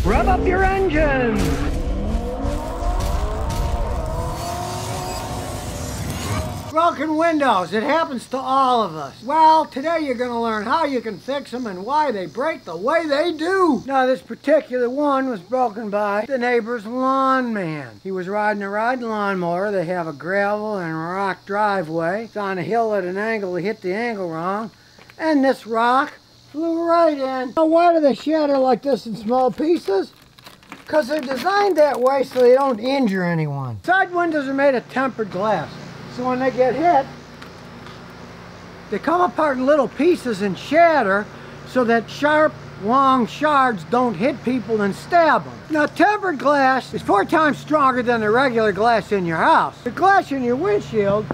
Rev up your engines! Broken windows, it happens to all of us. Well, today you're going to learn how you can fix them and why they break the way they do. Now, this particular one was broken by the neighbor's lawn man. He was riding a lawnmower. They have a gravel and rock driveway. It's on a hill at an angle. He hit the angle wrong, and this rock flew right in. Now, why do they shatter like this in small pieces? Because they're designed that way so they don't injure anyone. Side windows are made of tempered glass. So when they get hit, they come apart in little pieces and shatter so that sharp, long shards don't hit people and stab them. Now, tempered glass is 4 times stronger than the regular glass in your house. The glass in your windshield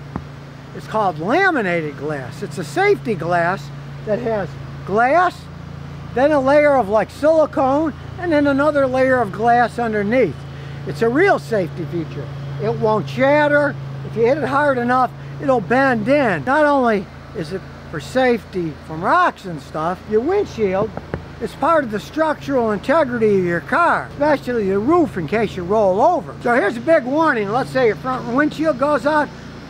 is called laminated glass. It's a safety glass that has glass, then a layer of like silicone, and then another layer of glass underneath. It's a real safety feature. It won't shatter. If you hit it hard enough, it'll bend in. Not only is it for safety from rocks and stuff, your windshield is part of the structural integrity of your car, especially the roof in case you roll over. So here's a big warning. Let's say your front windshield goes out.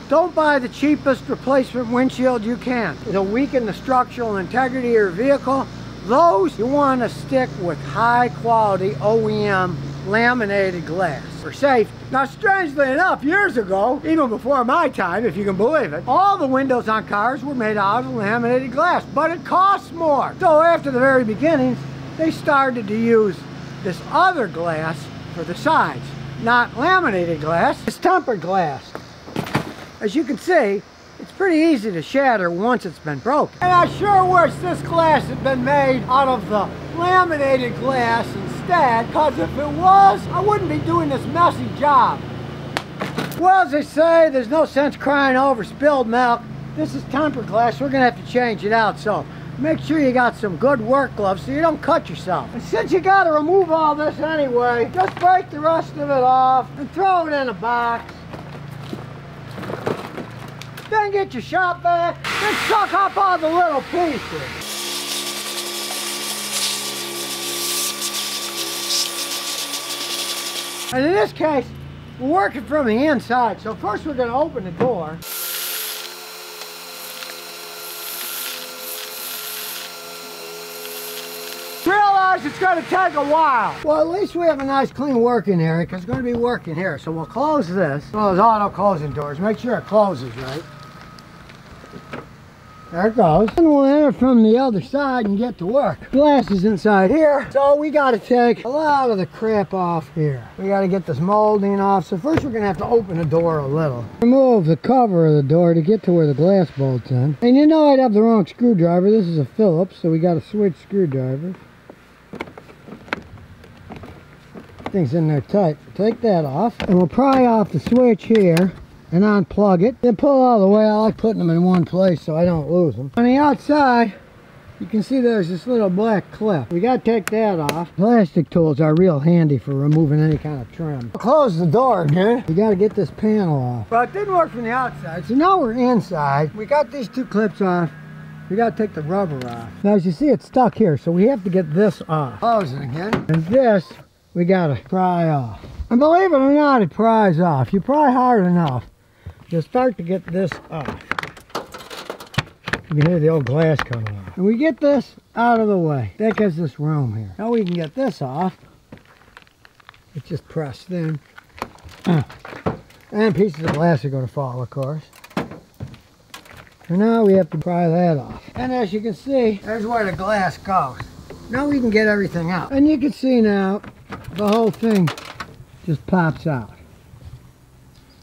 Don't buy the cheapest replacement windshield you can. It'll weaken the structural integrity of your vehicle. Those, you want to stick with high quality OEM laminated glass for safety. Now, strangely enough, years ago, even before my time, if you can believe it, all the windows on cars were made out of laminated glass, but it costs more. So after the very beginnings, they started to use this other glass for the sides. Not laminated glass, it's tempered glass. As you can see, it's pretty easy to shatter once it's been broken. And I sure wish this glass had been made out of the laminated glass instead, because if it was, I wouldn't be doing this messy job. Well, as they say, there's no sense crying over spilled milk. This is tempered glass. We're going to have to change it out, so make sure you got some good work gloves so you don't cut yourself. And since you got to remove all this anyway, just break the rest of it off and throw it in a box. Then get your shop vac and suck up all the little pieces. And in this case, we're working from the inside. So first we're going to open the door. Realize it's going to take a while. Well, at least we have a nice clean working area because it's going to be working here. So we'll close this. One of those auto closing doors. Make sure it closes right. There it goes. And we'll enter from the other side and get to work. Glass is inside here, so we got to take a lot of the crap off here. We got to get this molding off. So first we're going to have to open the door a little. Remove the cover of the door to get to where the glass bolts in. And you know I'd have the wrong screwdriver. This is a Phillips, so we got to switch screwdrivers. Thing's in there tight. Take that off, and we'll pry off the switch here and unplug it. Then pull all the way. I like putting them in one place so I don't lose them. On the outside, you can see there's this little black clip. We got to take that off. Plastic tools are real handy for removing any kind of trim. Close the door again. We got to get this panel off. But it didn't work from the outside, so now we're inside. We got these 2 clips off. We got to take the rubber off. Now, as you see, it's stuck here, so we have to get this off. Close it again. And this, we got to pry off. And believe it or not, it pries off. You pry hard enough, you'll start to get this off. You can hear the old glass coming off. And we get this out of the way. That gives us room here. Now we can get this off. It's just pressed in. And pieces of glass are going to fall, of course. And now we have to pry that off. And as you can see, there's where the glass goes. Now we can get everything out. And you can see now, the whole thing just pops out.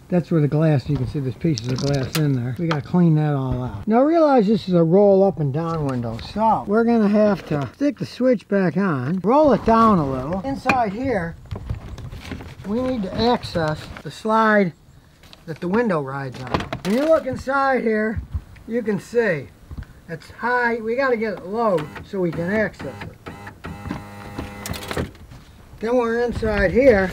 That's where the glass, you can see there's pieces of glass in there. We got to clean that all out. Now realize this is a roll up and down window. So we're going to have to stick the switch back on, roll it down a little. Inside here, we need to access the slide that the window rides on. When you look inside here, you can see it's high. We got to get it low so we can access it. Then we're inside here.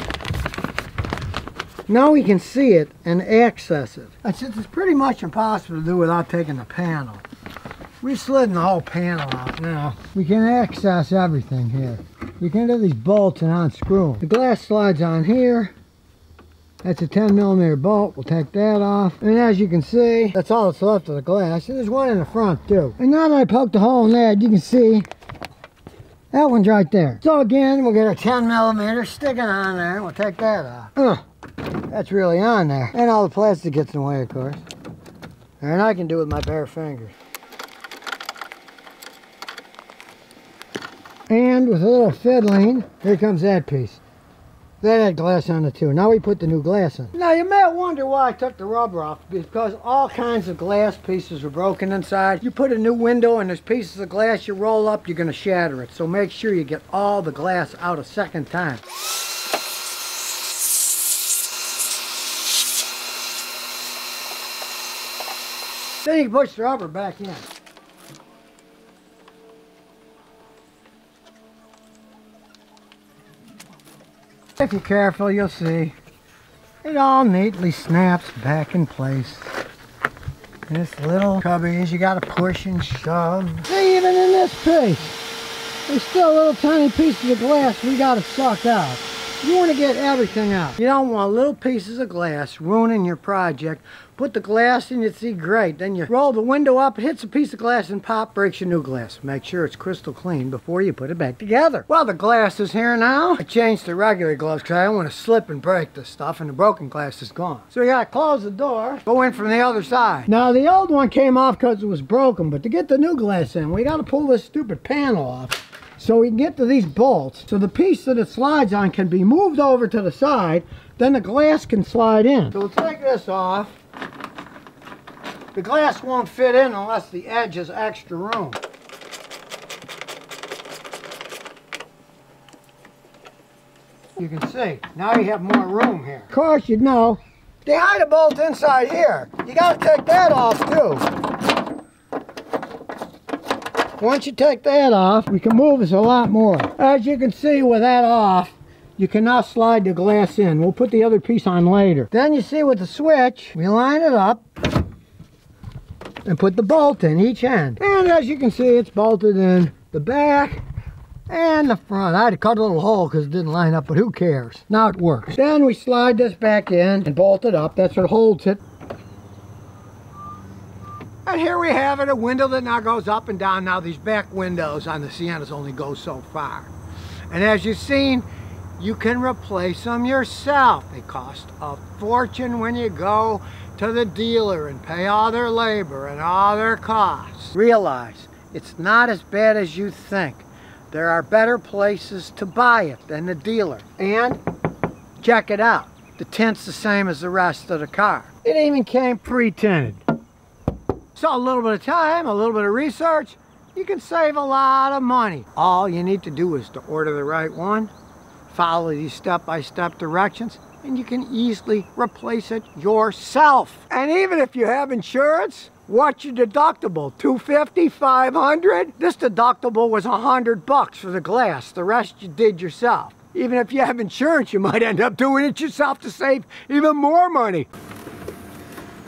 Now we can see it and access it. And since it's pretty much impossible to do without taking the panel, We slid the whole panel out now. We can access everything here. We can do these bolts and unscrew them. The glass slides on here. That's a 10mm bolt. We'll take that off. And as you can see, that's all that's left of the glass. And there's one in the front too. And now that I poked a hole in that, you can see that one's right there. So again, we'll get our 10mm, stick it on there. We'll take that off. That's really on there. And all the plastic gets in the way, of course. And I can do it with my bare fingers. And with a little fiddling, here comes that piece. That had glass on it too. Now we put the new glass in. Now you may wonder why I took the rubber off. Because all kinds of glass pieces were broken inside. You put a new window and there's pieces of glass you roll up, you're going to shatter it. So make sure you get all the glass out a second time. Then you can push the rubber back in. If you're careful, you'll see it all neatly snaps back in place. This little cubbies, you gotta push and shove. See, even in this piece, there's still little tiny pieces of glass we gotta suck out. You want to get everything out. You don't want little pieces of glass ruining your project. Put the glass in, you see, great. Then you roll the window up, it hits a piece of glass and pop, breaks your new glass. Make sure it's crystal clean before you put it back together. Well, the glass is here now. I changed the regular gloves because I don't want to slip and break this stuff, and the broken glass is gone. So we gotta close the door, go in from the other side. Now, the old one came off because it was broken, but to get the new glass in, we gotta pull this stupid panel off. So we can get to these bolts, so the piece that it slides on can be moved over to the side, then the glass can slide in. So we'll take this off. The glass won't fit in unless the edge has extra room. You can see, now you have more room here. Of course, you know, they hide a bolt inside here. You gotta take that off too. Once you take that off, we can move this a lot more. As you can see with that off, you can now slide the glass in. We'll put the other piece on later. Then you see with the switch, we line it up and put the bolt in each end. And as you can see, it's bolted in the back and the front. I had to cut a little hole because it didn't line up, but who cares? Now it works. Then we slide this back in and bolt it up. That's what holds it. And here we have it, a window that now goes up and down. Now these back windows on the Siennas only go so far. And as you've seen, you can replace them yourself. They cost a fortune when you go to the dealer and pay all their labor and all their costs. Realize, it's not as bad as you think. There are better places to buy it than the dealer. And check it out. The tint's the same as the rest of the car. It even came pre-tinted. So a little bit of time, a little bit of research, you can save a lot of money. All you need to do is to order the right one, follow these step-by-step directions, and you can easily replace it yourself. And even if you have insurance, what's your deductible? $250, $500? This deductible was $100 for the glass. The rest you did yourself. Even if you have insurance, you might end up doing it yourself to save even more money.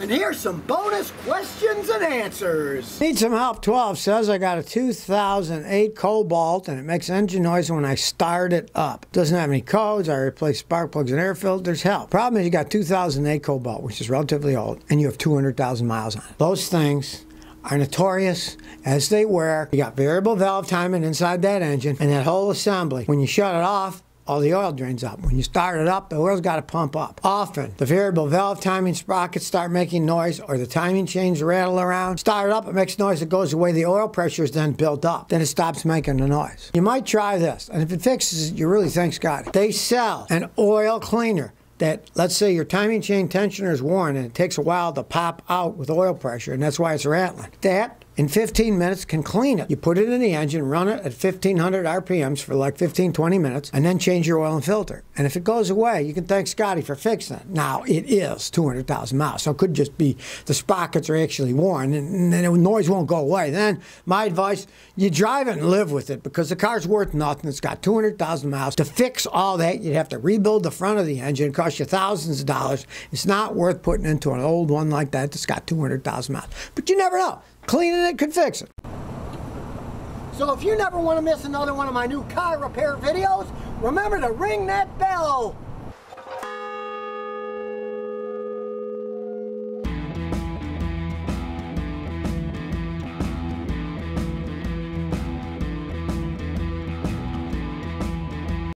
And here's some bonus questions and answers. Need some help 12 says I got a 2008 Cobalt and it makes engine noise when I start it up. Doesn't have any codes. I replaced spark plugs and air filters. Help. Problem is you got 2008 Cobalt, which is relatively old, and you have 200,000 miles on it. Those things are notorious as they wear. You got variable valve timing inside that engine and that whole assembly. When you shut it off, all the oil drains up. When you start it up, the oil's got to pump up. Often, the variable valve timing sprockets start making noise or the timing chains rattle around. Start it up, it makes noise, it goes away, the oil pressure is then built up. Then it stops making the noise. You might try this, and if it fixes it, you really thank Scotty. They sell an oil cleaner that, let's say your timing chain tensioner is worn and it takes a while to pop out with oil pressure, and that's why it's rattling. That, in 15 minutes, can clean it. You put it in the engine, run it at 1,500 RPMs for like 15, 20 minutes, and then change your oil and filter. And if it goes away, you can thank Scotty for fixing it. Now, it is 200,000 miles, so it could just be the sprockets are actually worn, and then the noise won't go away. Then, my advice, you drive it and live with it, because the car's worth nothing. It's got 200,000 miles. To fix all that, you'd have to rebuild the front of the engine. It costs you thousands of dollars. It's not worth putting into an old one like that that's got 200,000 miles. But you never know. Cleaning it could fix it. So if you never want to miss another one of my new car repair videos, remember to ring that bell.